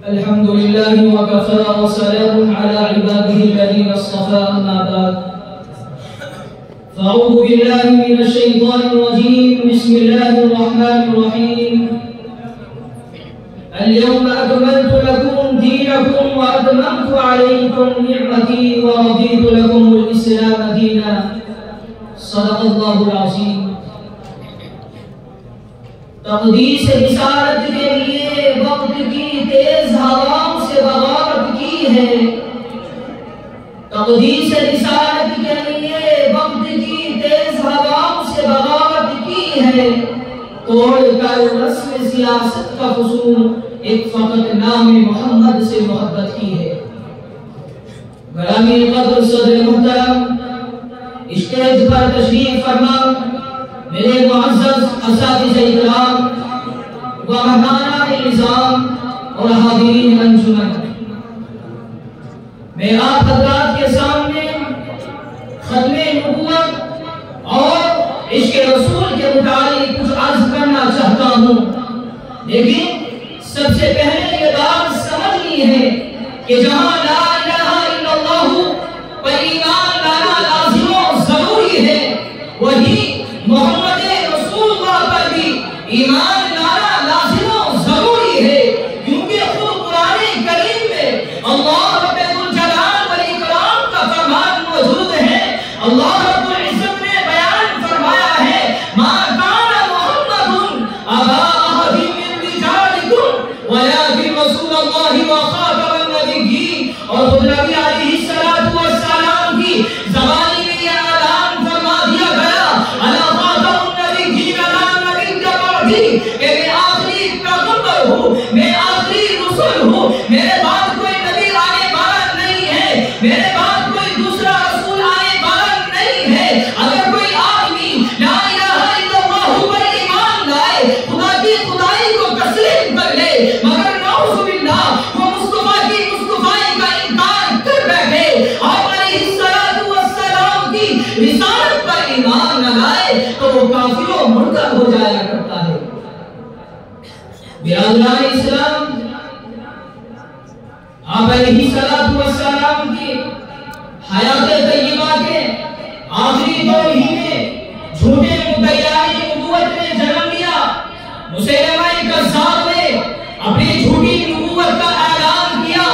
الحمد لله وكفى وسلام على عباده الذين اصطفى أما بعد فأعوذ بالله من الشيطان الرجيم بسم الله الرحمن الرحيم اليوم أكملت لكم دينكم وأتممت عليكم نعمتي ورضيت لكم الإسلام دينا صدق الله العظيم تقدیس رسالت کے لیے وقت کی تیز ہواؤں سے بغاوت کی ہے تقدیس رسالت کے لیے وقت کی تیز ہواؤں سے بغاوت کی ہے توڑ کر رسم سیاست کا فصول ایک فقط نام محمد سے محبت کی ہے گرامی قدر صدر محترم اسٹیج پر تشریف فرما میرے معزز اساتذہ اکرام و مہمانان نظام اور حاضرین انجمن میں آپ حضرات کے سامنے ختم نبوت اور عشق رسول کے متعلق کچھ عرض کرنا چاہتا ہوں لیکن سب سے پہلے یہ بات سمجھنی ہے کہ جہاں لا الہ الا اللہ پر ایمان لانا لازم و ضروری ہے وہی محمد رسول اللہ پر بھی ایمان لانا لازم و ضروری ہے کیونکہ خود قرآن کریم میں اللہ رب الجلال والاکرام کا فرمان موجود ہے اللہ رب العزت نے بیان فرمایا ہے ما کان محمد ابا احد من رجالکم ولکن رسول اللہ وخاتم النبیین اور خود نبی علیہ الصلوۃ والسلام کی زبانی میں یہ اعلان فرما دیا گیا انا خاتم النبیین لا نبی بعدی کہ میں آخری پیغمبر ہوں میں آخری رسول ہوں میرے بعد کوئی نبی آنے والا نہیں ہے میرے بعد کوئی دوسرا رسول آنے والا نہیں ہے اگر کوئی آدمی لا الہ الا اللہ پر ایمان لائے خدا کی خدائی کو تسلیم کر لے مگر نعوذ باللہ وہ مصطفیٰ کی مصطفائی کا انکار کر بیٹھے آپ علیہ الصلوۃ والسلام کی رسالت پر ایمان نہ لائے تو وہ کافر و مرتد ہو جایا کرتا ہے برادران اسلام آپ علیہ السلام کی حیات طیبہ کے آخری دور ہی میں جھوٹے مدعیان نبوت نے جنم لیا مسیلمہ کذاب نے اپنی جھوٹی نبوت کا اعلان کیا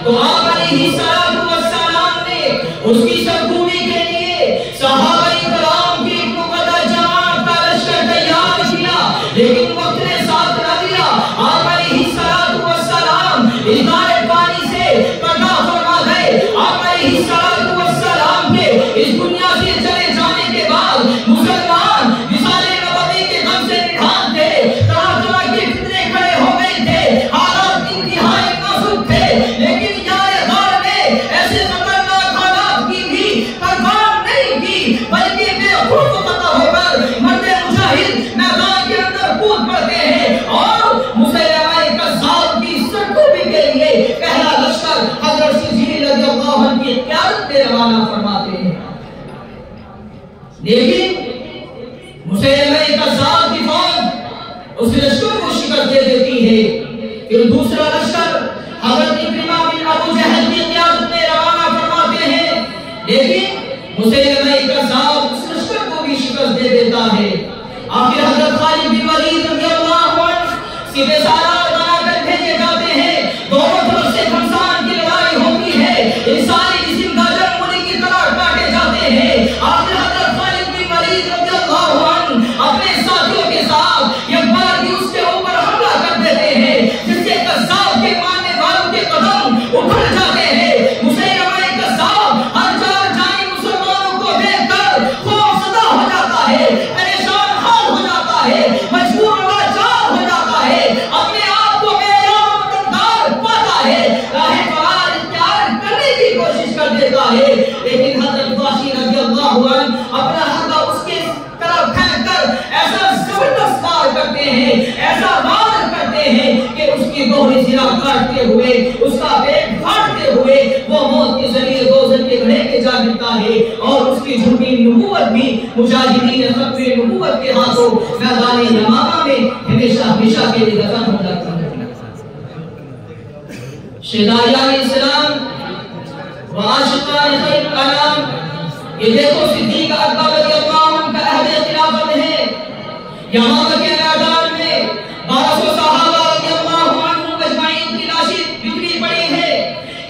تو آپ علیہ السلام نے اس کی سرکوبی کے لیے صحابہ کرام کی ایک مقدس جماعت کا لشکر تیار کیا لیکن وقت نے ساتھ نہ دیا آپ علیہ السلام ہدایت بانی سے پردہ فرما گئے آپ علیہ السلام کے اس دنیا سے چلے جانے کے بعد مسلمان وصال نبوی کے غم سے نڈھال تھے طرح طرح کے فتنے کھڑے ہو گئے تھے حالات انتہائی نازک تھے لیکن یار غار نے ایسے خطرناک حالات کی بھی پرواہ نہیں کی بلکہ بے خوف قطع ہو کر مرد مجاہد میدان کے اندر کود پڑتے ہیں اور مسیلمہ کذاب کی سرکوبی کے لیے پہلا لشکر حضرت سجیل رضی اللہ عنہ کی قیادت میں روانہ فرماتے ہیں لیکن مسیلمہ کذاب کی فوج اس لشکر کو شکست دے دیتی ہے پھر دوسرا لشکر حضرت اکرمہ بن ابو جہل کی قیادت میں روانہ فرماتے ہیں لیکن مسیلمہ کذاب اس لشکر کو بھی شکست دے دیتا ہے آخر حضرت خالد بن ولید رضی اللہ عنہ سپہ سالار بنا کر بھیجے جاتے ہیں دونوں طرف سے گھمسان کی لڑائی ہوتی ہے انسانی جسم کا جنگ ہونے کی طرح کاٹے جاتے ہیں آخر حضرت خالد بن ولید رضی اللہ عنہ اپنے ساتھیوں کے ساتھ یک بار بھی اس کے اوپر حملہ کر دیتے ہیں جس سے کذاب کے ماننے والوں کے قدم اکھڑ جاتے ہیں مسیلمہ کذاب ہر جگہ جانے مسلمانوں کو دیکھ کر خوف زدہ ہو جاتا ہے پریشان حال ہو جاتا ہے مجبور و لاچار ہو جاتا ہے اپنے اللہ عنہ اپنا حلقہ اس کے طرف پھینک کر ایسا زبردست وار کرتے ہیں، ایسا وار کرتے ہیں کہ اس کی دوہری سرا کاٹتے ہوئے، اس کا پیٹ پھاڑتے ہوئے وہ موت کے ذریعے دوزخ کے گڑھے کے جا گرتا ہے، اور اس کی جھوٹی نبوت بھی مجاہدین ختم نبوت کے ہاتھوں میدان یمامہ میں ہمیشہ ہمیشہ کے لیے دفن ہو جاتا ہے۔ شہدائیان اسلام و عاشقان خیر الانام، یہ دیکھو صدیق اکبر رضی اللہ عنہ کا عہد خلافت ہے، یمامہ کے میدان میں 1200 صحابہ رضی اللہ عنہم اجمعین کی لاشیں بکھری پڑی ہے،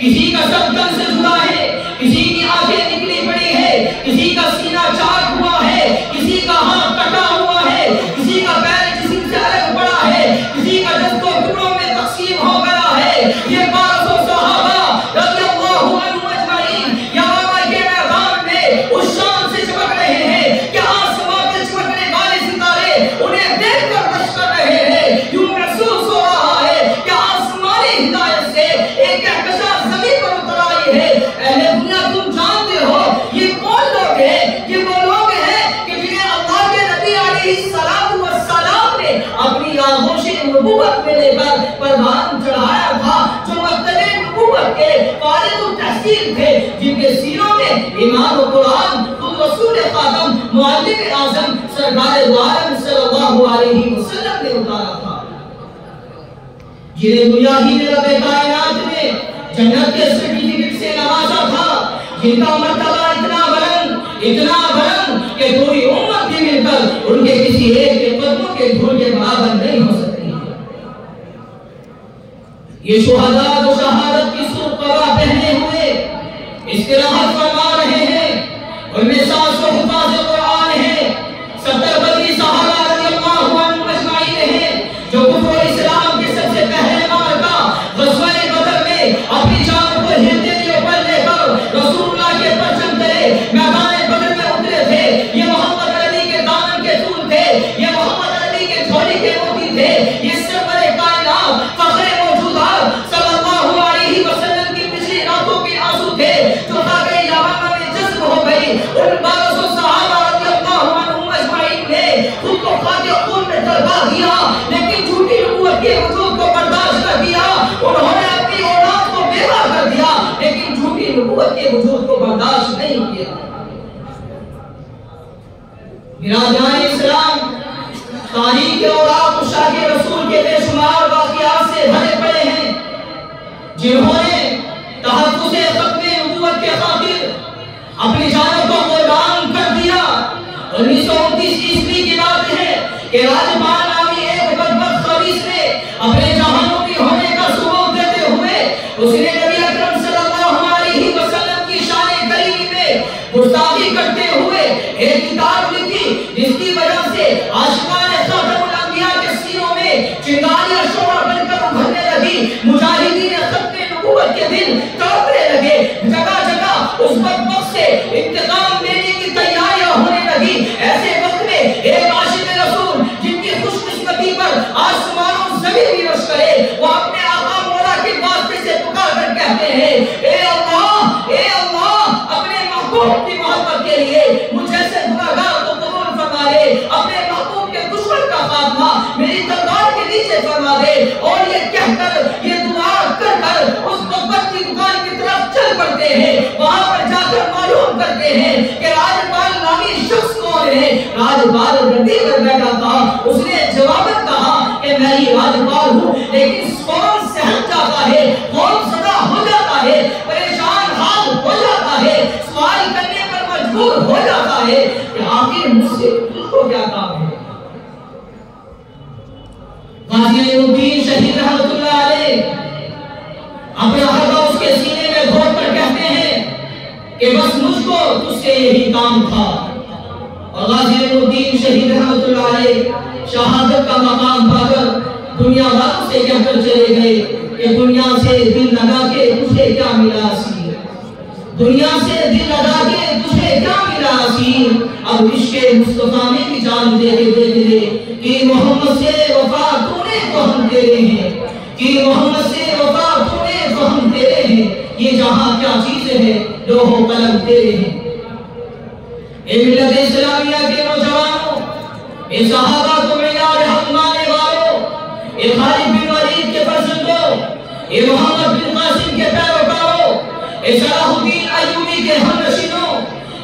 کسی کا سر تن سے جڑا ہے، کسی کی آنکھیں نکلی پڑی ہے، کسی کا سینہ چاک ہوا ہے، کسی کا ہاتھ کٹا ہوا ہے، کسی کا پیر جسم سے الگ پڑا ہے، کسی کا جسم ٹکڑوں میں تقسیم ہو گیا ہے۔ یہ 1200 صحابہ رضی اللہ عنہم اجمعین یمامہ کے میدان میں اس شان سے چمک رہے ہیں کہ آسمان میں چمکنے والے ستارے انہیں دیکھ کر رش کر رہے ہیں۔ یوں محسوس ہو رہا ہے کہ آسمانی ہدایت سے ایک کہکشاں زمین پر اتر آئی ہے۔ اہل دنیا تم جانتے ہو یہ کون لوگ ہیں؟ یہ وہ لوگ ہیں کہ جنہیں اللہ کے نبی علیہ السلام نے اپنی آغوش نبوت میں لے کر پروان چڑھایا تھا، جو مکتب نبوت کے فارغ التحصیل تھے، جن کے سینوں میں ایمان و قرآن خود رسول خاتم معلم اعظم سرکار دو عالم صلی اللہ علیہ وسلم نے اتارا تھا، جنہیں دنیا ہی میں رب کائنات نے جنت کے سرٹیفکیٹ سے نوازا تھا، جن کا مرتبہ اتنا بلند کہ پوری امت بھی مل کر ان کے کسی ایک کے قدموں کے دھول کے برابر نہیں ہو سکتی۔ یہ شہداء و شہادت کی سرخ پہنے ہوئے استراحت فرما رہے ہیں، ان میں 700 حفاظ قرآن ہیں، 70 بدری صحابہ رضی اللہ عنہم اجمعین ہیں، جو کفر و اسلام کے سب سے پہلے معرکہ غزوہ بدر میں اپنی جان کو ہلتے ہوئے اوپر لے کر رسول اللہ کے پرچم تلے میدان بدر میں اترے تھے۔ یہ محمد علی کے دامن کے پھول تھے، یہ محمد علی کے جھولی کے موتی تھے، یہ سرور کائنات فخر موجودات صلی اللہ علیہ وسلم کی پچھلی راتوں کے آنسو تھے، جو خاکِ یمامہ میں جذب ہو گئی۔ ان 1200 صحابہ رضی اللہ عنہم اجمعین نے خود کو خاکِ خون میں ڈلوا دیا، لیکن جھوٹی نبوت کے وجود کو برداشت نہ کیا۔ انہوں نے اپنی اولاد کو بیوہ کر دیا، لیکن جھوٹی نبوت کے وجود کو برداشت نہیں کیا۔ برادران اسلام، تاریخ اور آتشاہ کے رسول کے بے شمار واقعات سے بھرے پڑے ہیں، جنہوں نے تحفظ ختم نبوت کے خاطر اپنی جانوں کو قربان کر دیا۔ 1929 عیسوی کی بات ہے کہ راجپال نامی ایک بدبخت خبیث نے اپنے جہانوی ہونے کا ثبوت دیتے ہوئے اس نے نبی اکرم صلی اللہ علیہ وسلم کی شان کریمی میں گستاخی کرتے ہوئے ایک کتاب لکھی، جس کی وجہ سے عاشقان خاتم الانبیاء کے سینوں میں چنگاریاں شعلہ بن کر ابھرنے لگی، مجاہدین ختم نبوت کے دن تڑپنے لگے، جگہ جگہ اس بدبخت سے انتقام لینے کی تیاریاں ہونے لگی۔ ایسے وقت میں ایک عاشق رسول جن کی خوش قسمتی پر آسمان و زمین بھی رش کرے، وہ اپنے آقا مولا کے واسطے سے پکار کر کہتے ہیں، اے اللہ اپنے محبوب کی محبت کے لیے مجھ جیسے گناہگار کو قبول فرما لے، اپنے محبوب کے دشمن کا خاتمہ میری تلوار کے نیچے فرما دے۔ اور یہ کہہ کر، یہ دعا کر کر اس محبت کی دکان کی طرف چل پڑتے ہیں، وہاں پر جا کر معلوم کرتے ہیں کہ راجپال نامی شخص کون ہے۔ راجپال گدی پر بیٹھا تھا، اس نے جواباً کہا کہ میں ہی راجپال ہوں، لیکن فوراً سہم جاتا ہے، خوف زدہ ہو جاتا ہے، پریشان حال ہو جاتا ہے، سوال کرنے پر مجبور ہو جاتا ہے کہ آخر مجھ سے تجھ کو کیا کام ہے۔ غازی علی الدین شہید رحمت اللہ علیہ اپنا حلقہ اس کے سینے میں گھونٹ کر کہتے ہیں کہ بس مجھ کو تجھ سے یہی کام تھا۔ اور غازی علی الدین شہید رحمت اللہ علیہ شہادت کا مقام پا کر دنیا والوں سے کہہ کر چلے گئے کہ دنیا سے دل لگا کے تجھے کیا ملا سی، دنیا سے دل لگا کے تجھے کیا ملا سی، اب عشق مصطفیٰ میں بھی جان دے دے کہ محمد سے وفا تو نے تو ہم تیرے ہیں، کہ محمد سے وفا تو نے تو ہم تیرے ہیں، یہ جہاں کیا چیز ہے لوح و قلم تیرے ہیں۔ اے ملت اسلامیہ کے نوجوانوں، اے صحابہ کو معیار حق ماننے والوں، اے خالد بن ولید کے فرزندوں، اے محمد بن قاسم کے پیروکاروں، اے صلاح الدین ایوبی کے ہمنشینوں،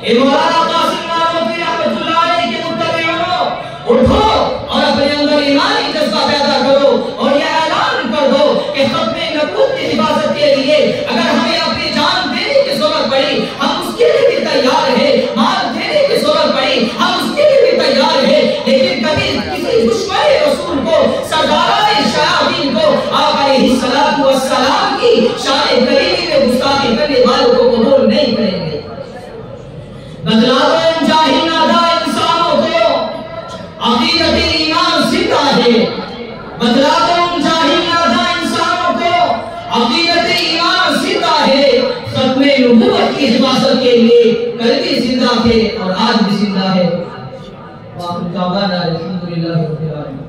اے مولانا قاسم نانوتوی رحمۃ اللہ علیہ کے متبعینوں، اٹھو اور اپنے اندر ایمانی جذبہ پیدا کرو اور یہ اعلان کر دو کہ ختم نبوت کی حفاظت کے لیے اگر ہمیں اپنی جان دینے کی ضرورت پڑی ہم اس کے لیے بھی تیار ہیں، مال دینے کی ضرورت پڑی ہم اس کے لیے بھی تیار ہیں، لیکن کبھی کسی دشمن رسول کو، سرداران شیاطین کو، آپ علیہ السلام کی شان کریمی میں گستاخی کرنے والوں کو قبول نہیں کریں گے۔ بدلا دو ان جاہل نادا انسانوں کو، عقیدت ایمان زندہ ہے۔ بدلا دو ان جاہل نادا انسانوں کو، عقیدت ایمان زندہ ہے۔ ختم نبوت کی حفاظت کے لیے کل بھی زندہ تھے اور آج بھی زندہ ہے۔ وآخر دعوانا الحمدللہ رب العالمین۔